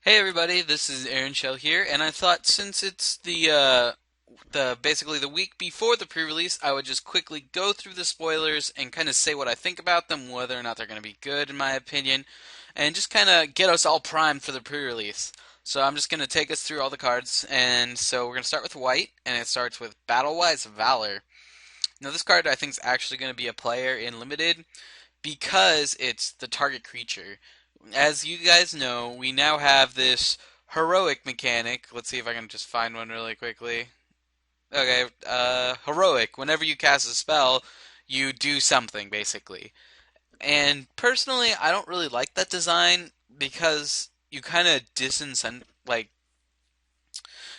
Hey everybody, this is Aaron Shell here, and I thought since it's the basically the week before the pre-release, I would just quickly go through the spoilers and kind of say what I think about them, whether or not they're going to be good in my opinion, and just kind of get us all primed for the pre-release. So I'm just going to take us through all the cards, and so we're going to start with white, and it starts with Battle-Wise Valor. Now this card I think is actually going to be a player in limited because it's the target creature. As you guys know, we now have this heroic mechanic. Let's see if I can just find one really quickly. Okay, heroic. Whenever you cast a spell, you do something basically. And personally, I don't really like that design because you kind of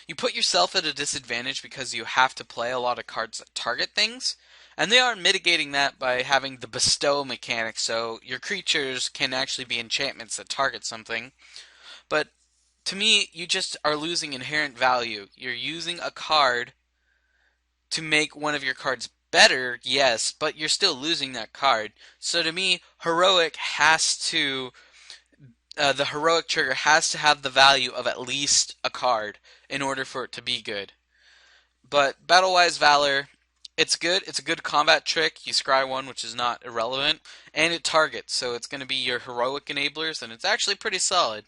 you put yourself at a disadvantage because you have to play a lot of cards that target things. And they are mitigating that by having the bestow mechanic, so your creatures can actually be enchantments that target something. But to me, you just are losing inherent value. You're using a card to make one of your cards better, yes, but you're still losing that card. So to me, the heroic trigger has to have the value of at least a card in order for it to be good. But Battle-Wise Valor, it's good. It's a good combat trick. You scry one, which is not irrelevant, and it targets, so it's going to be your heroic enablers, and it's actually pretty solid.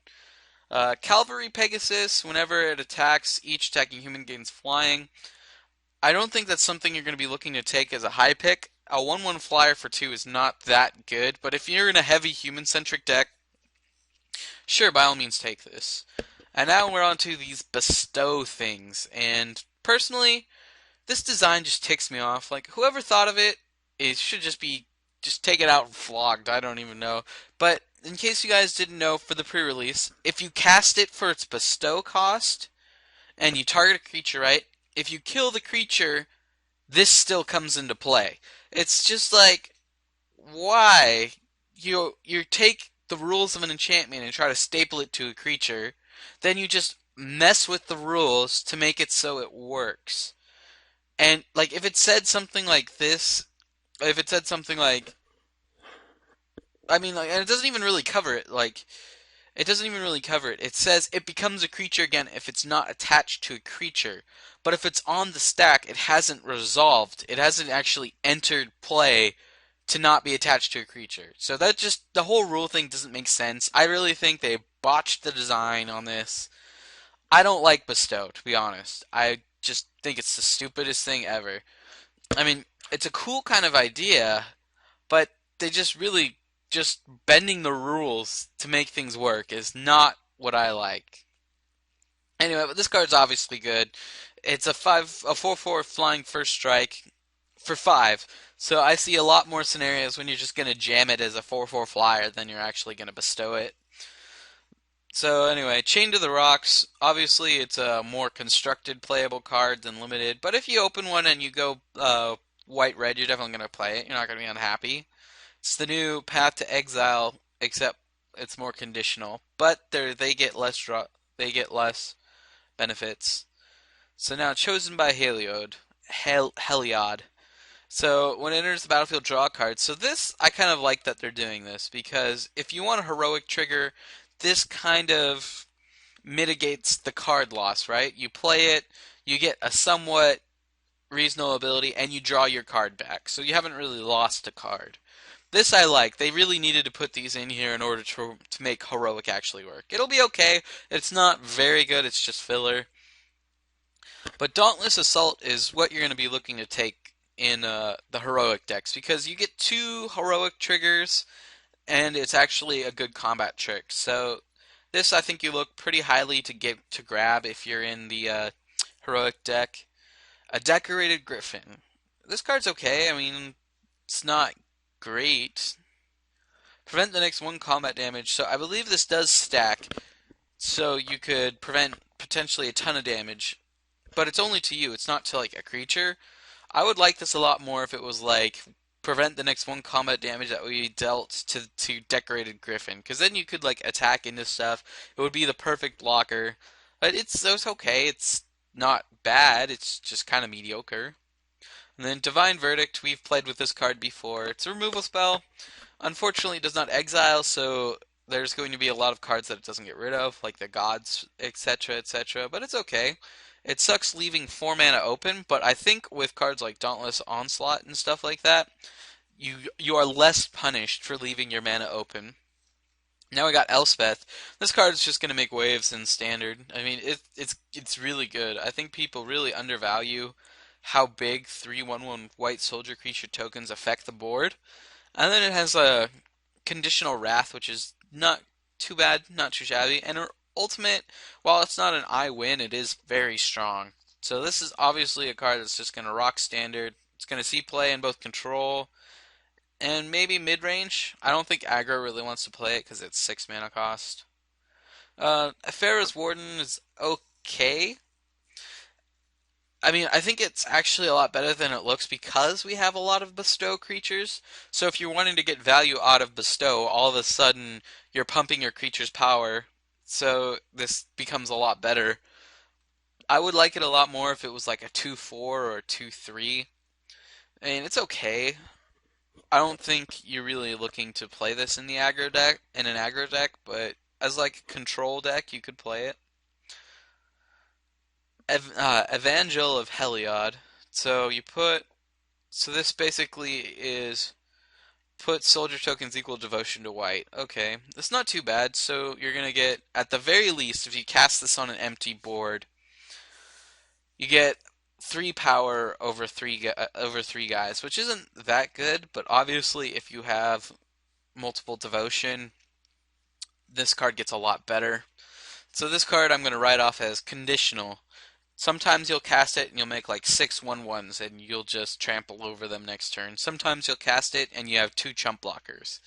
Cavalry Pegasus, whenever it attacks, each attacking human gains flying. I don't think that's something you're going to be looking to take as a high pick. A 1/1 flyer for 2 is not that good, but if you're in a heavy human-centric deck, sure, by all means take this. And now we're on to these bestow things, and personally, this design just ticks me off. Like, whoever thought of it, it should just take it out and flogged. I don't even know. But in case you guys didn't know, for the pre-release, if you cast it for its bestow cost and you target a creature, right? If you kill the creature, this still comes into play. It's just like, why? You take the rules of an enchantment and try to staple it to a creature, then you just mess with the rules to make it so it works. And like if it said something like this, if it said something like and it doesn't even really cover it. Like it doesn't even really cover it. It says it becomes a creature again if it's not attached to a creature. But if it's on the stack, it hasn't resolved. It hasn't actually entered play to not be attached to a creature. So that just the whole rule thing doesn't make sense. I really think they botched the design on this. I don't like bestow, to be honest. I just think it's the stupidest thing ever. I mean, it's a cool kind of idea, but they just really just bending the rules to make things work is not what I like. Anyway, but this card's obviously good. It's a 4/4 flying first strike for 5. So I see a lot more scenarios when you're just going to jam it as a 4/4 flyer than you're actually going to bestow it. So anyway, Chain to the Rocks, obviously it's a more constructed playable card than limited, but if you open one and you go white red, you're definitely going to play it. You're not going to be unhappy. It's the new Path to Exile, except it's more conditional. But they get less benefits. So now chosen by Heliod. So when it enters the battlefield, draw a card. So this, I kind of like that they're doing this because if you want a heroic trigger, this kind of mitigates the card loss, right? You play it, you get a somewhat reasonable ability, and you draw your card back. So you haven't really lost a card. This I like. They really needed to put these in here in order to make heroic actually work. It'll be okay. It's not very good. It's just filler. But Dauntless Assault is what you're going to be looking to take in the heroic decks because you get 2 heroic triggers and it's actually a good combat trick. So this I think you look pretty highly to grab if you're in the heroic deck. A Decorated Griffin. This card's okay. I mean, it's not great. Prevent the next 1 combat damage. So I believe this does stack. So you could prevent potentially a ton of damage. But it's only to you. It's not to like a creature. I would like this a lot more if it was like prevent the next 1 combat damage that we dealt to Decorated Griffin. Because then you could like attack into stuff. It would be the perfect blocker. But it's okay. It's not bad. It's just kind of mediocre. And then Divine Verdict, we've played with this card before. It's a removal spell. Unfortunately, it does not exile, so there's going to be a lot of cards that it doesn't get rid of, like the gods, etc., etc. But it's okay. It sucks leaving 4 mana open, but I think with cards like Dauntless Onslaught and stuff like that, you are less punished for leaving your mana open. Now we got Elspeth. This card is just going to make waves in Standard. I mean, it's really good. I think people really undervalue how big 3/1/1 white soldier creature tokens affect the board. And then it has a conditional wrath, which is not too bad, not too shabby. And her ultimate, while it's not an I win, it is very strong. So this is obviously a card that's just going to rock Standard. It's going to see play in both control and maybe mid range. I don't think aggro really wants to play it because it's 6 mana cost. Theros Warden is okay. I mean, I think it's actually a lot better than it looks because we have a lot of bestow creatures. So if you're wanting to get value out of bestow, all of a sudden you're pumping your creature's power. So this becomes a lot better. I would like it a lot more if it was like a 2/4 or a 2/3. I mean, it's okay. I don't think you're really looking to play this in the aggro deck in an aggro deck, but as like a control deck, you could play it. Evangel of Heliod. So you put so this basically is put soldier tokens equal devotion to white. Okay, that's not too bad. So you're gonna get at the very least if you cast this on an empty board, you get 3 power over three guys, which isn't that good. But obviously, if you have multiple devotion, this card gets a lot better. So this card I'm going to write off as conditional. Sometimes you'll cast it and you'll make like 6/1/1s and you'll just trample over them next turn. Sometimes you'll cast it and you have 2 chump blockers.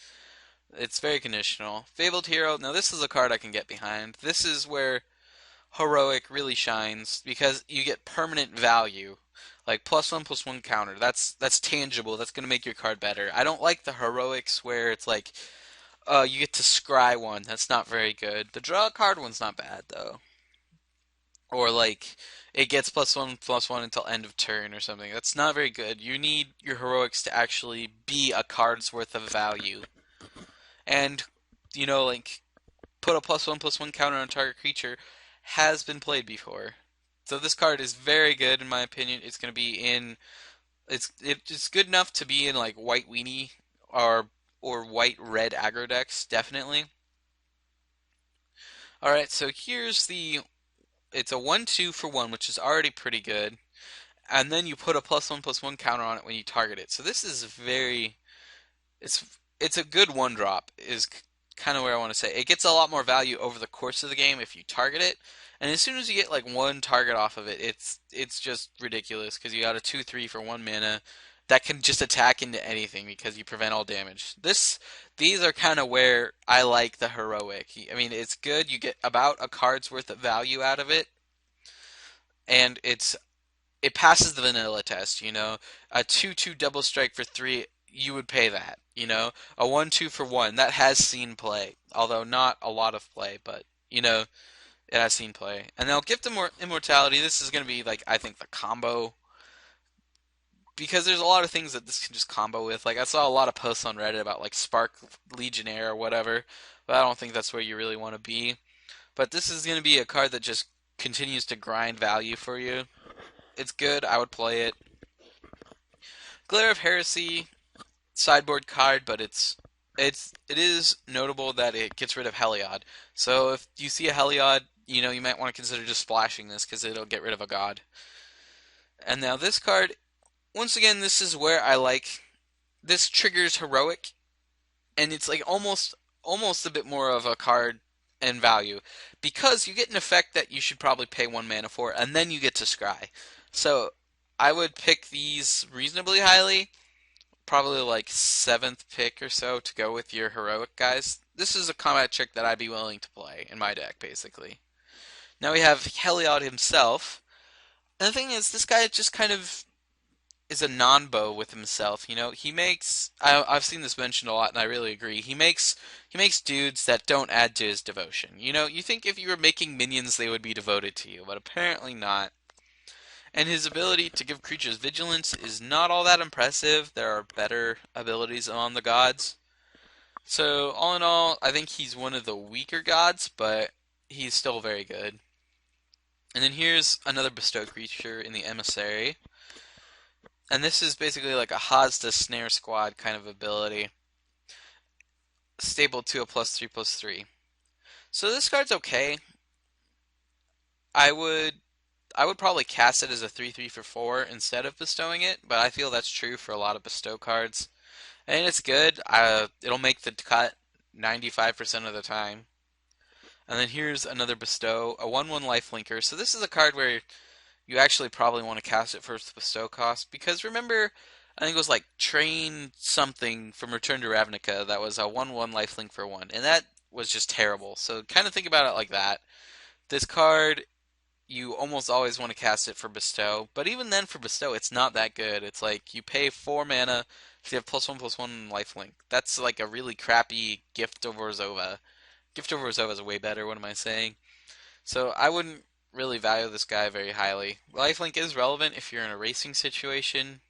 It's very conditional. Fabled Hero, now this is a card I can get behind. This is where Heroic really shines because you get permanent value. Like +1/+1 counter. That's tangible. That's gonna make your card better. I don't like the heroics where it's like you get to scry one. That's not very good. The draw a card one's not bad though. Or like it gets +1/+1 until end of turn or something. That's not very good. You need your heroics to actually be a card's worth of value. And like put a +1/+1 counter on a target creature has been played before. So this card is very good in my opinion. It's going to be in it's good enough to be in like white weenie or white red aggro decks definitely. All right, so here's the it's a 1/2 for 1, which is already pretty good. And then you put a +1/+1 counter on it when you target it. So this is very it's it's a good one drop is kind of where I want to say. It gets a lot more value over the course of the game if you target it. And as soon as you get like one target off of it, it's just ridiculous because you got a 2/3 for 1 mana that can just attack into anything because you prevent all damage. These are kind of where I like the heroic. I mean, it's good. You get about a card's worth of value out of it, and it passes the vanilla test. A 2/2 double strike for 3, you would pay that. A 1/2 for 1 that has seen play, although not a lot of play, but it has seen play. And now Gift Immortality. This is going to be like I think the combo because there's a lot of things that this can just combo with. Like I saw a lot of posts on Reddit about like Spark Legionnaire or whatever, but I don't think that's where you really want to be. But this is going to be a card that just continues to grind value for you. It's good. I would play it. Glare of Heresy, sideboard card, but it is notable that it gets rid of Heliod. So if you see a Heliod, you might want to consider just splashing this because it'll get rid of a god. And now this card, once again, this is where I like this triggers heroic, and it's like almost a bit more of a card and value because you get an effect that you should probably pay 1 mana for, and then you get to scry. So I would pick these reasonably highly, probably like 7th pick or so to go with your heroic guys. This is a combat trick that I'd be willing to play in my deck, basically. Now we have Heliod himself. And the thing is, this guy just kind of is a non-bow with himself. He makes. I've seen this mentioned a lot, and I really agree. He makes dudes that don't add to his devotion. You think if you were making minions, they would be devoted to you, but apparently not. And his ability to give creatures vigilance is not all that impressive. There are better abilities on the gods. So all in all, I think he's one of the weaker gods, but he's still very good. And then here's another bestow creature in the emissary, and this is basically like a Hazda snare squad kind of ability. Stable to a +3/+3. So this card's okay. I would I would probably cast it as a 3/3 for 4 instead of bestowing it, but I feel that's true for a lot of bestow cards. And it's good. It'll make the cut 95% of the time. And then here's another bestow, a 1/1 lifelinker. So this is a card where you actually probably want to cast it first bestow cost because remember, I think it was like train something from Return to Ravnica that was a 1/1 lifelink for 1, and that was just terrible. So kind of think about it like that. This card you almost always want to cast it for bestow, but even then for bestow it's not that good. It's like you pay 4 mana to have +1/+1 lifelink. That's like a really crappy gift over Zova. Gift over Zova is way better, what am I saying? So I wouldn't really value this guy very highly. Lifelink is relevant if you're in a racing situation,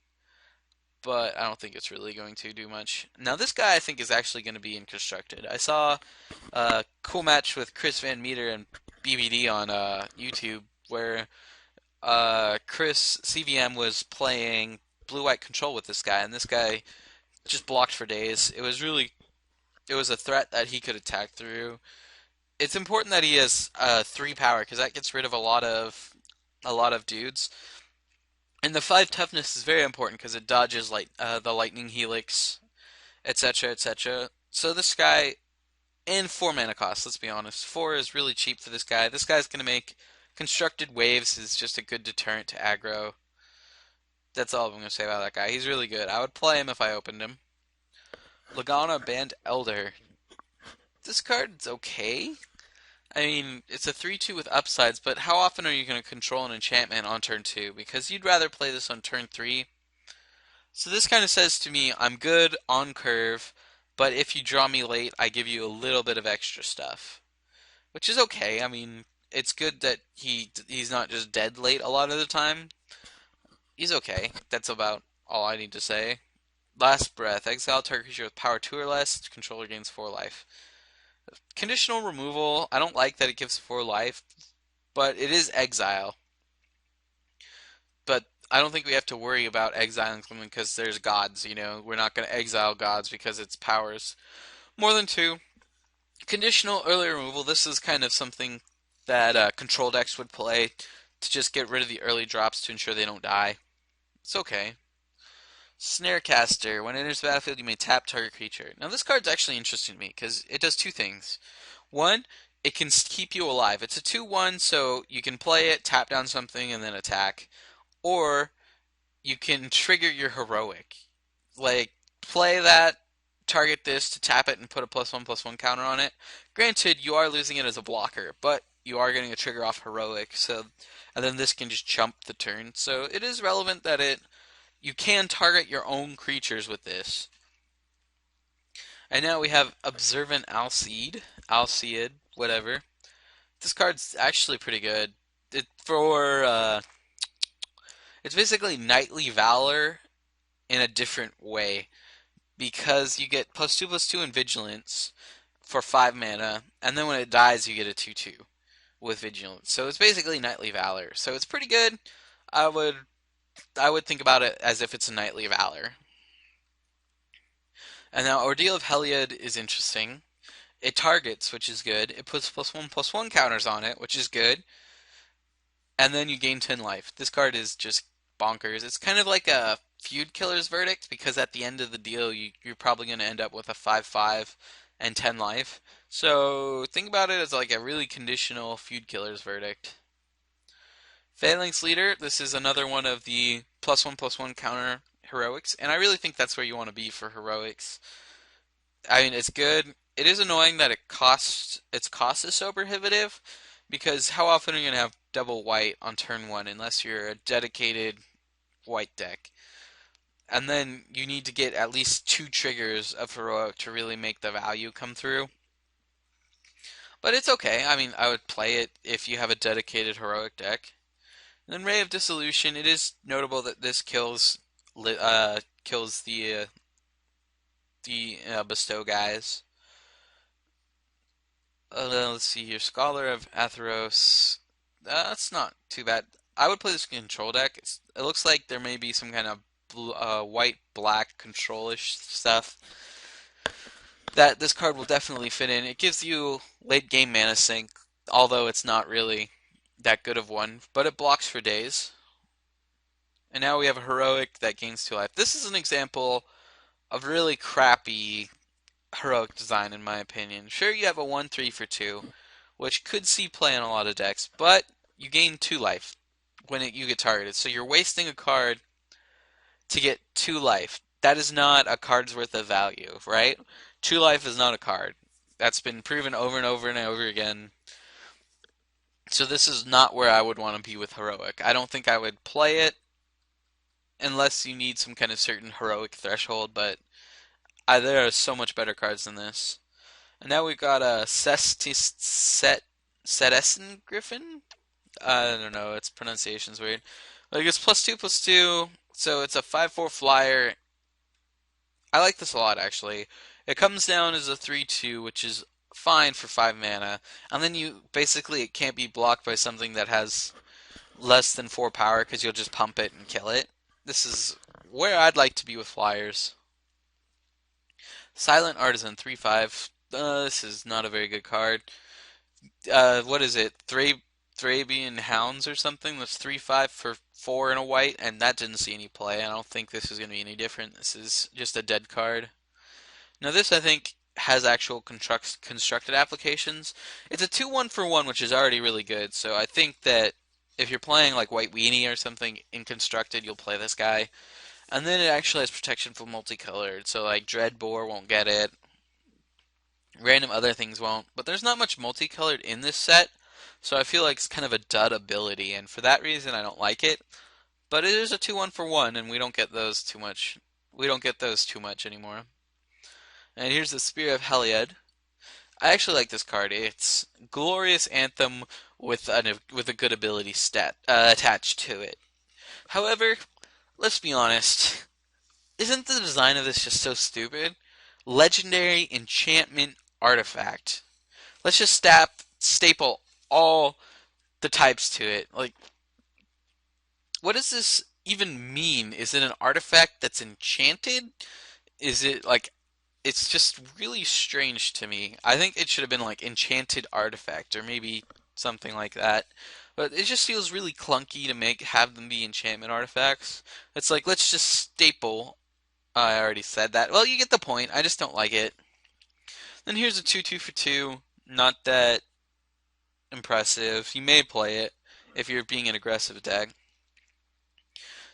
but I don't think it's really going to do much. Now this guy I think is actually going to be in constructed. I saw a cool match with Chris Van Meter and BBD on YouTube where Chris CVM was playing blue-white control with this guy, and this guy just blocked for days. It was a threat that he could attack through. It's important that he has 3 power because that gets rid of a lot of dudes. And the 5 toughness is very important because it dodges like the lightning helix, etc., etc. So this guy and 4 mana cost. Let's be honest, 4 is really cheap for this guy. This guy's gonna make constructed waves is just a good deterrent to aggro. That's all I'm gonna say about that guy. He's really good. I would play him if I opened him. Lagana Band Elder. This card's okay. I mean, it's a 3/2 with upsides, but how often are you going to control an enchantment on turn 2? Because you'd rather play this on turn 3. So this kind of says to me, I'm good on curve, but if you draw me late, I give you a little bit of extra stuff. Which is okay. I mean, it's good that he's not just dead late a lot of the time. He's okay. That's about all I need to say. Last Breath. Exile target creature with power 2 or less. Controller gains 4 life. Conditional removal, I don't like that it gives 4 life, but it is exile. But I don't think we have to worry about exiling something because there's gods, you know. We're not going to exile gods because it's powers more than 2. Conditional early removal, this is kind of something that control decks would play to just get rid of the early drops to ensure they don't die. It's okay. Snarecaster. When it enters the battlefield, you may tap target creature. Now this card's actually interesting to me because it does 2 things. One, it can keep you alive. It's a 2/1, so you can play it, tap down something, and then attack. Or you can trigger your heroic. Like, play that, target this to tap it and put a +1/+1 counter on it. Granted, you are losing it as a blocker, but you are getting a trigger off heroic, so and then this can just jump the turn. So it is relevant that you can target your own creatures with this. And now we have Observant Alseid, whatever. This card's actually pretty good. It's basically Knightly Valor in a different way because you get +2/+2 in Vigilance for 5 mana, and then when it dies, you get a 2/2 with Vigilance. So it's basically Knightly Valor. So it's pretty good. I would I would think about it as if it's a Knightly Valor. And now Ordeal of Heliod is interesting. It targets, which is good. It puts +1/+1 counters on it, which is good. And then you gain 10 life. This card is just bonkers. It's kind of like a feud killer's verdict because at the end of the deal, you're probably going to end up with a 5/5 and 10 life. So think about it as like a really conditional feud killer's verdict. Phalanx Leader, this is another one of the +1/+1 counter heroics, and I really think that's where you want to be for heroics. I mean, it's good. It is annoying that its cost is so prohibitive because how often are you going to have double white on turn 1 unless you're a dedicated white deck? And then you need to get at least 2 triggers of heroic to really make the value come through. But it's okay. I mean, I would play it if you have a dedicated heroic deck. And then Ray of Dissolution, it is notable that this kills the bestow guys. Let's see here. Scholar of Atheros. That's not too bad. I would play this control deck. It looks like there may be some kind of white black control-ish stuff that this card will definitely fit in. It gives you late game mana sink, although it's not really that good of one, but it blocks for days. And now we have a heroic that gains 2 life. This is an example of really crappy heroic design, in my opinion. Sure, you have a 1/3 for 2, which could see play in a lot of decks, but you gain 2 life when you get targeted. So you're wasting a card to get 2 life. That is not a card's worth of value, right? 2 life is not a card. That's been proven over and over and over again. So this is not where I would want to be with heroic. I don't think I would play it unless you need some kind of certain heroic threshold, but there are so much better cards than this. And now we've got a Cetizen Griffin. I don't know, its pronunciation's weird. Like it's +2/+2, so it's a 5/4 flyer. I like this a lot actually. It comes down as a 3/2, which is fine for 5 mana, and then you basically it can't be blocked by something that has less than 4 power because you'll just pump it and kill it. This is where I'd like to be with flyers. Silent Artisan 3/5. This is not a very good card. What is it? Thrabian Hounds or something? That's 3/5 for 4 and a white, and that didn't see any play. I don't think this is going to be any different. This is just a dead card. Now this I think has actual constructed applications. It's a 2/1 for 1, which is already really good. So I think that if you're playing like White Weenie or something in constructed, you'll play this guy. And then it actually has protection from multicolored, so like Dreadbore won't get it. Random other things won't. But there's not much multicolored in this set, so I feel like it's kind of a dud ability, and for that reason I don't like it. But it is a 2/1 for 1, and we don't get those too much. We don't get those too much anymore. And here's the Spear of Heliod. I actually like this card. It's Glorious Anthem with a good ability stat attached to it. However, let's be honest. Isn't the design of this just so stupid? Legendary enchantment artifact. Let's just staple all the types to it. Like, what does this even mean? Is it an artifact that's enchanted? Is it like it's just really strange to me. I think it should have been like enchanted artifact or maybe something like that. But it just feels really clunky to have them be enchantment artifacts. It's like let's just staple. I already said that. Well, you get the point. I just don't like it. Then here's a 2/2 for 2. Not that impressive. You may play it if you're being an aggressive deck.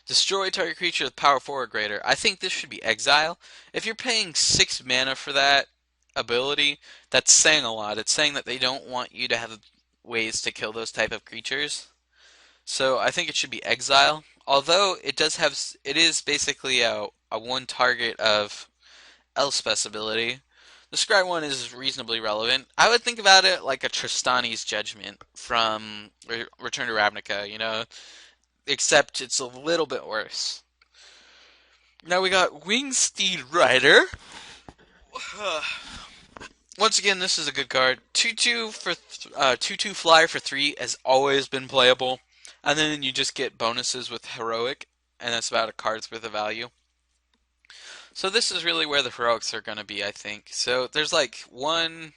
Destroy target creature with power 4 or greater. I think this should be exile. If you're paying 6 mana for that ability, that's saying a lot. It's saying that they don't want you to have ways to kill those type of creatures. So I think it should be exile. Although it is basically a one target of Elspeth's ability. The Scry one is reasonably relevant. I would think about it like a Tristani's Judgment from Return to Ravnica, except it's a little bit worse. Now we got Wingsteed Rider. Once again, this is a good card. 2/2 for 2/2 flyer for 3 has always been playable, and then you just get bonuses with heroic, and that's about a card's worth of value. So this is really where the heroics are going to be, I think. So there's like 1,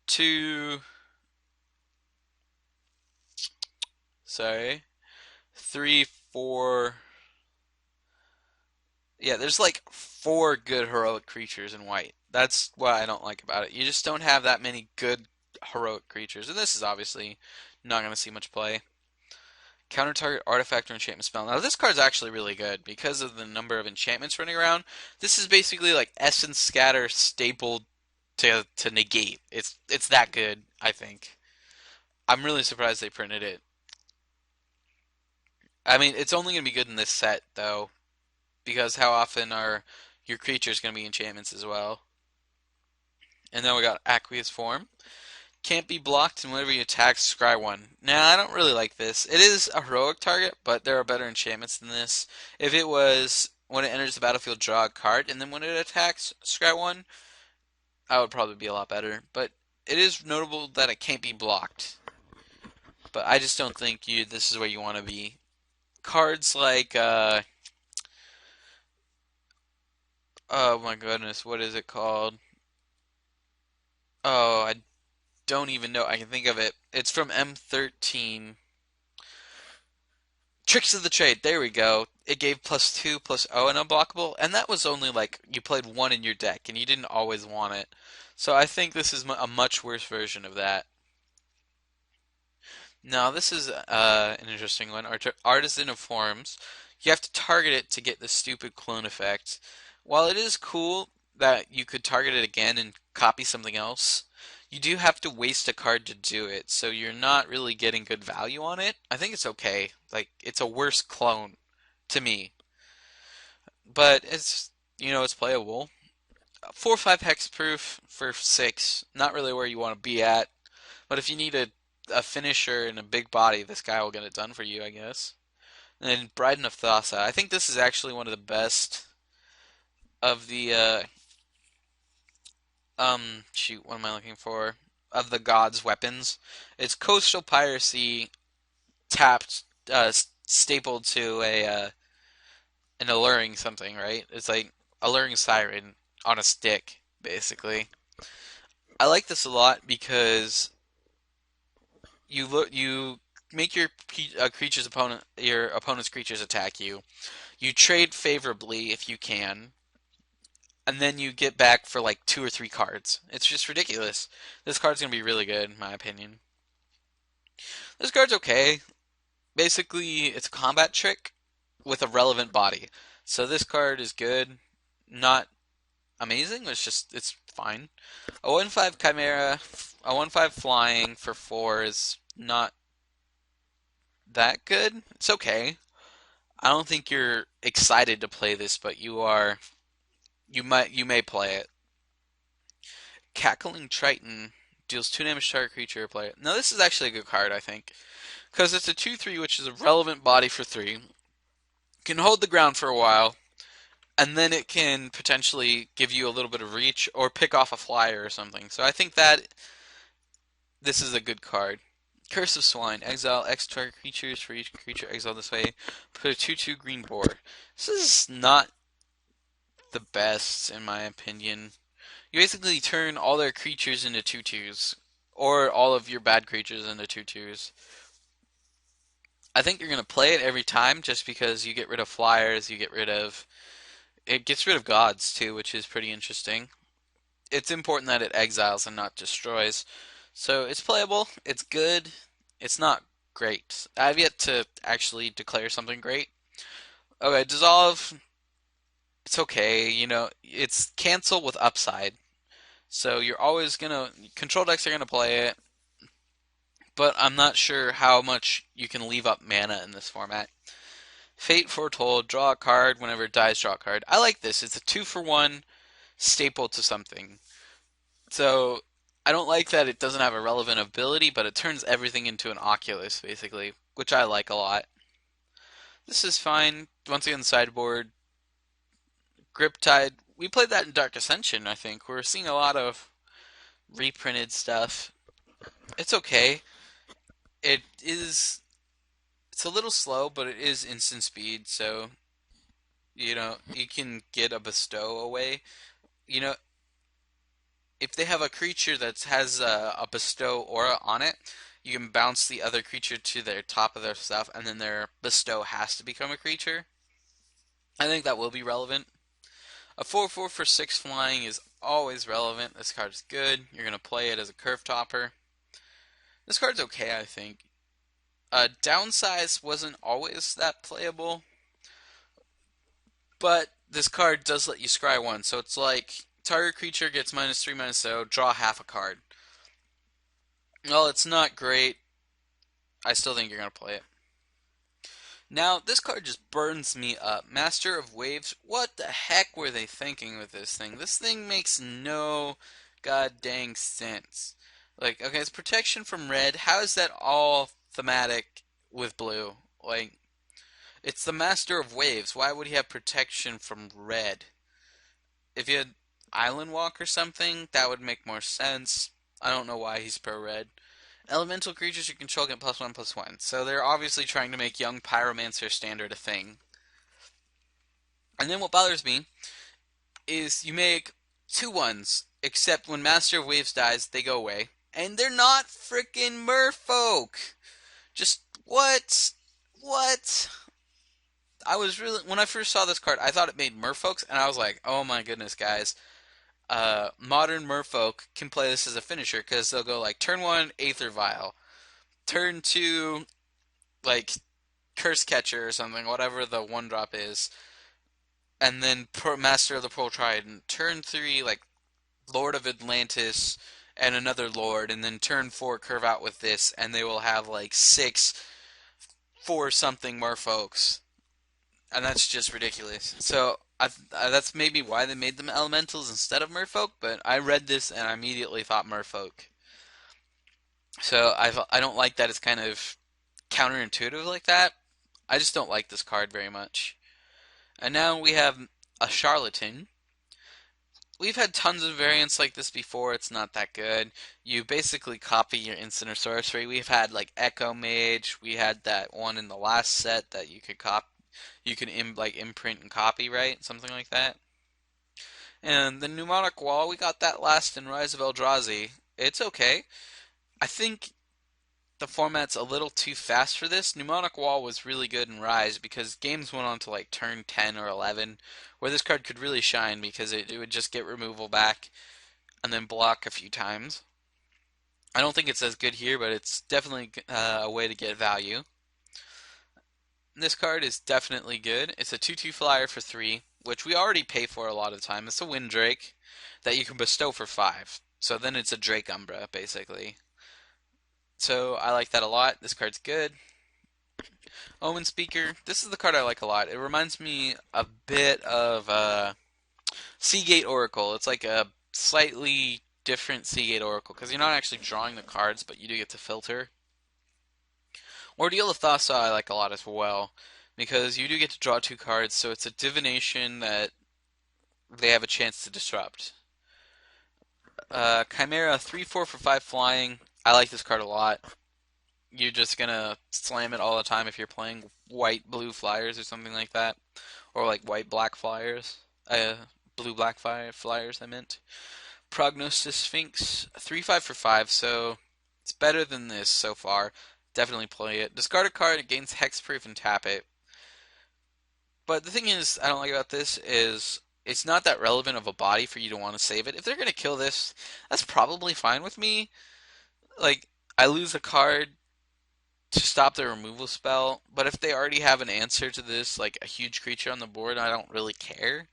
2, sorry, 3, 4. Yeah, there's like 4 good heroic creatures in white. That's what I don't like about it. You just don't have that many good heroic creatures. And this is obviously not going to see much play. Counter target artifact or enchantment spell. Now this card's actually really good because of the number of enchantments running around. This is basically like Essence Scatter stapled to negate. It's that good, I think. I'm really surprised they printed it. I mean, it's only going to be good in this set, though, because how often are your creatures going to be enchantments as well? And then we got Aqueous Form. Can't be blocked, and whenever you attack, scry 1. Now, I don't really like this. It is a heroic target, but there are better enchantments than this. If it was, when it enters the battlefield, draw a card, and then when it attacks, scry 1, I would probably be a lot better. But it is notable that it can't be blocked. But I just don't think you this is where you want to be. Cards like oh my goodness, what is it called? Oh, I don't even know. I can think of it. It's from M13. Tricks of the Trade. There we go. It gave +2 +0 and unblockable, and that was only like you played one in your deck and you didn't always want it. So I think this is a much worse version of that. Now, this is an interesting one. Artisan of Forms. You have to target it to get the stupid clone effect. While it is cool that you could target it again and copy something else, you do have to waste a card to do it, so you're not really getting good value on it. I think it's okay. Like, it's a worse clone to me, but it's playable. 4/5 hexproof for 6, not really where you want to be at. But if you need a finisher and a big body, this guy will get it done for you, I guess. And then Bryden of Thassa. I think this is actually one of the best of the shoot, what am I looking for? Of the gods' weapons. It's coastal piracy tapped stapled to a an alluring something, right? It's like alluring siren on a stick, basically. I like this a lot because you make your opponent's creatures attack you. You trade favorably if you can, and then you get back for like 2 or 3 cards. It's just ridiculous. This card's gonna be really good, in my opinion. This card's okay. Basically, it's a combat trick with a relevant body. So this card is good, not amazing. It's fine. A 1/5 Chimera, a 1/5 flying for 4 is not that good. It's okay. I don't think you're excited to play this, but you are. You may play it. Cackling Triton deals 2 damage to target creature or player. Now this is actually a good card, I think, because it's a 2/3, which is a relevant body for 3. Can hold the ground for a while, and then it can potentially give you a little bit of reach or pick off a flyer or something. So I think that this is a good card. Curse of Swine. Exile X target creatures for each creature exiled this way. Put a 2/2 green boar. This is not the best, in my opinion. You basically turn all their creatures into 2/2s, or all of your bad creatures into 2/2s. I think you're going to play it every time just because you get rid of flyers, you get rid of. It gets rid of gods too, which is pretty interesting. It's important that it exiles and not destroys. So it's playable, it's good, it's not great. I've yet to actually declare something great. Okay, Dissolve, it's okay, it's cancel with upside. So you're always gonna control decks are gonna play it, but I'm not sure how much you can leave up mana in this format. Fate Foretold, draw a card whenever it dies, draw a card. I like this. It's a 2-for-1 staple to something. So I don't like that it doesn't have a relevant ability, but it turns everything into an Oculus, basically, which I like a lot. This is fine. Once again, sideboard. Griptide. We played that in Dark Ascension, I think. We're seeing a lot of reprinted stuff. It's okay. It is. It's a little slow, but it is instant speed, so you can get a bestow away. You know, if they have a creature that has a bestow aura on it, you can bounce the other creature to their top of their stuff, and then their bestow has to become a creature. I think that will be relevant. A 4/4 for 6 flying is always relevant. This card is good. You're going to play it as a curve topper. This card's okay, I think. Downsize wasn't always that playable, but this card does let you scry one, so it's like target creature gets -3/-0, draw half a card. Well, it's not great. I still think you're going to play it. Now, this card just burns me up. Master of Waves, what the heck were they thinking with this thing? This thing makes no god dang sense. Like, okay, it's protection from red. How is that all thematic with blue? Like, it's the Master of Waves. Why would he have protection from red? If you had Island Walk or something, that would make more sense. I don't know why he's pro red. Elemental creatures you control get +1/+1. So they're obviously trying to make young Pyromancer standard a thing. And then what bothers me is you make 2/1s, except when Master of Waves dies, they go away. And they're not freaking merfolk! Just what? What? I was really when I first saw this card, I thought it made merfolks, and I was like, "Oh my goodness, guys! Modern merfolk can play this as a finisher because they'll go like turn one Aether Vial, turn two like Curse Catcher or something, whatever the one drop is, and then Master of the Pearl Trident. Turn three like Lord of Atlantis and another Lord, and then turn four curve out with this, and they will have like six four something merfolks, and that's just ridiculous. So that's maybe why they made them elementals instead of merfolk. But I read this and I immediately thought merfolk. So I don't like that it's kind of counterintuitive like that. I just don't like this card very much. And now we have a charlatan. We've had tons of variants like this before. It's not that good. You basically copy your instant or sorcery. We've had like Echo Mage. We had that one in the last set that you could you can imprint and copy, right? Something like that. And the Mnemonic Wall, we got that last in Rise of Eldrazi. It's okay. I think the format's a little too fast for this. Mnemonic Wall was really good in Rise because games went on to like turn 10 or 11, where this card could really shine because it would just get removal back and then block a few times. I don't think it's as good here, but it's definitely a way to get value. This card is definitely good. It's a 2/2 flyer for 3, which we already pay for a lot of the time. It's a Windrake that you can bestow for 5. So then it's a Drake Umbra, basically. So I like that a lot. This card's good. Omen Speaker. This is the card I like a lot. It reminds me a bit of Seagate Oracle. It's like a slightly different Seagate Oracle because you're not actually drawing the cards, but you do get to filter. Ordeal of Thassa I like a lot as well because you do get to draw 2 cards, so it's a divination that they have a chance to disrupt. Chimera 3/4 for 5 flying. I like this card a lot. You're just gonna slam it all the time if you're playing white blue flyers or something like that, or like white black flyers. Blue black flyers. I meant. Prognosis Sphinx 3/5 for 5, so it's better than this so far. Definitely play it. Discard a card, it gains hexproof and tap it. But the thing is, I don't like about this is it's not that relevant of a body for you to want to save it. If they're gonna kill this, that's probably fine with me. Like I lose a card to stop the removal spell, but if they already have an answer to this, like a huge creature on the board, I don't really care.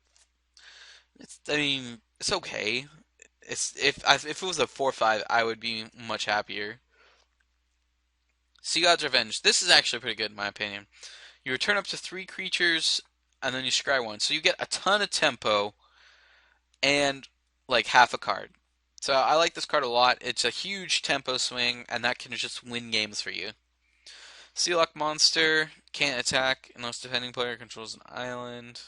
I mean, it's okay. If it was a 4/5, I would be much happier. Sea God's Revenge. This is actually pretty good in my opinion. You return up to 3 creatures, and then you scry one, so you get a ton of tempo and like half a card. So I like this card a lot. It's a huge tempo swing, and that can just win games for you. Sealock Monster can't attack unless defending player controls an island.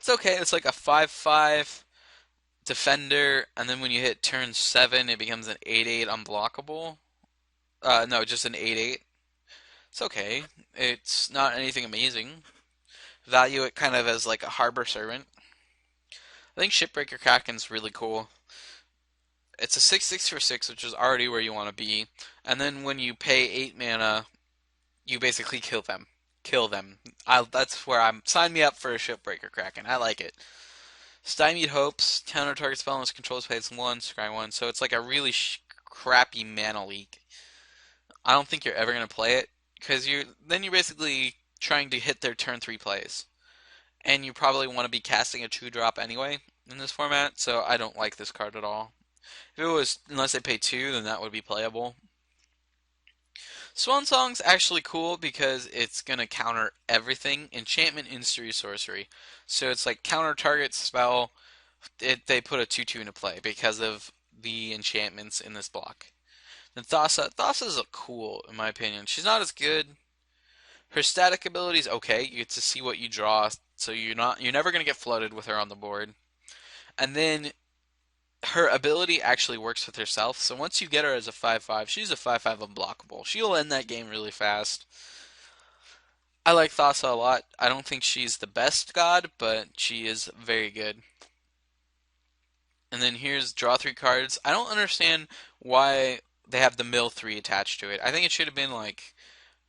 It's okay. It's like a 5/5 defender, and then when you hit turn 7, it becomes an 8/8 unblockable. No, just an 8/8. It's okay. It's not anything amazing. Value it kind of as like a harbor servant. I think Shipbreaker Kraken's really cool. It's a 6/6 for 6, which is already where you want to be. And then when you pay 8 mana, you basically kill them. Kill them. That's where I'm. Sign me up for a Shipbreaker Kraken. I like it. Stymied Hopes, counter target spell unless controls pays 1, scry 1. So it's like a really crappy mana leak. I don't think you're ever going to play it because you're basically trying to hit their turn 3 plays. And you probably want to be casting a 2-drop anyway in this format, so I don't like this card at all. If it was, unless they pay 2, then that would be playable. Swan Song's actually cool because it's going to counter everything. Enchantment, Instery, Sorcery. So it's like counter target spell. They put a 2/2 into play because of the enchantments in this block. Then Thassa. Thassa's a cool, in my opinion. She's not as good, Her static ability is okay. You get to see what you draw, so you're never gonna get flooded with her on the board. And then her ability actually works with herself. So once you get her as a 5/5, she's a 5/5 unblockable. She'll end that game really fast. I like Thassa a lot. I don't think she's the best god, but she is very good. And then here's draw three cards. I don't understand why they have the mill three attached to it. I think it should have been like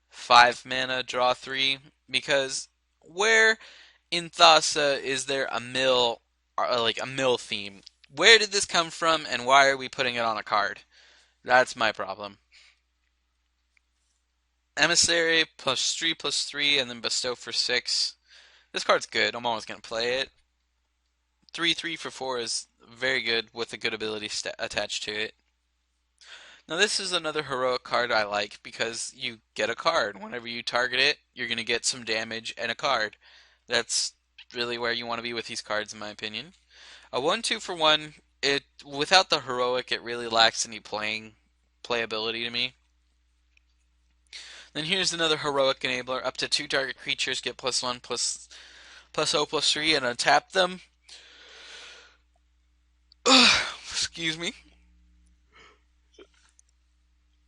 5 mana draw three, because where in Thassa is there a mill, or like a mill theme? Where did this come from, and why are we putting it on a card? That's my problem. Emissary +3/+3, and then bestow for 6. This card's good. I'm always gonna play it. 3/3 for 4 is very good with a good ability attached to it. Now this is another heroic card I like because you get a card. Whenever you target it, you're gonna get some damage and a card. That's really where you want to be with these cards, in my opinion. A 1/2 for 1. It without the heroic, it really lacks any playability to me. Then here's another heroic enabler. Up to 2 target creatures get +1 +0/+3 and untap them. Excuse me.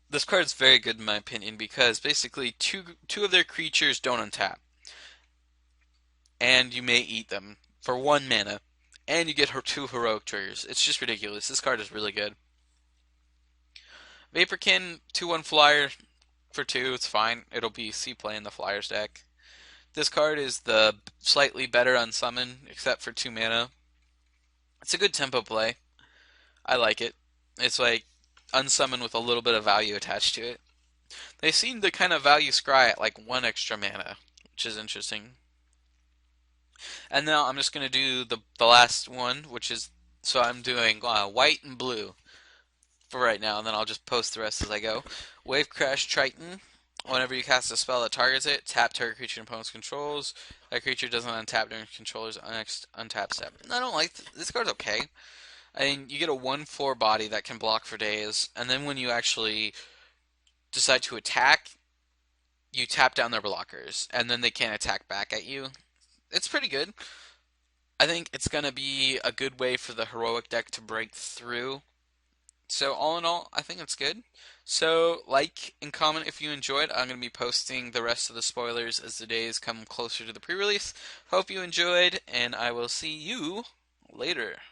This card is very good in my opinion because basically two of their creatures don't untap, and you may eat them for 1 mana, and you get her 2 heroic triggers. It's just ridiculous. This card is really good. Vaporkin 2/1 flyer for 2. It's fine. It'll be C play in the flyers deck. This card is the slightly better unsummon, except for 2 mana. It's a good tempo play. I like it. It's like unsummon with a little bit of value attached to it. They seem to kind of value Scry at like 1 extra mana, which is interesting. And now I'm just going to do the last one, which is, so I'm doing white and blue for right now, and then I'll just post the rest as I go. Wave Crash Triton. Whenever you cast a spell that targets it, tap target creature and opponent's controls. That creature doesn't untap during controller's next untap step. I don't like this card's okay. I mean, you get a 1/4 body that can block for days, and then when you actually decide to attack, you tap down their blockers, and then they can't attack back at you. It's pretty good. I think it's going to be a good way for the heroic deck to break through. So all in all, I think it's good. So like and comment if you enjoyed. I'm going to be posting the rest of the spoilers as the days come closer to the pre-release. Hope you enjoyed, and I will see you later.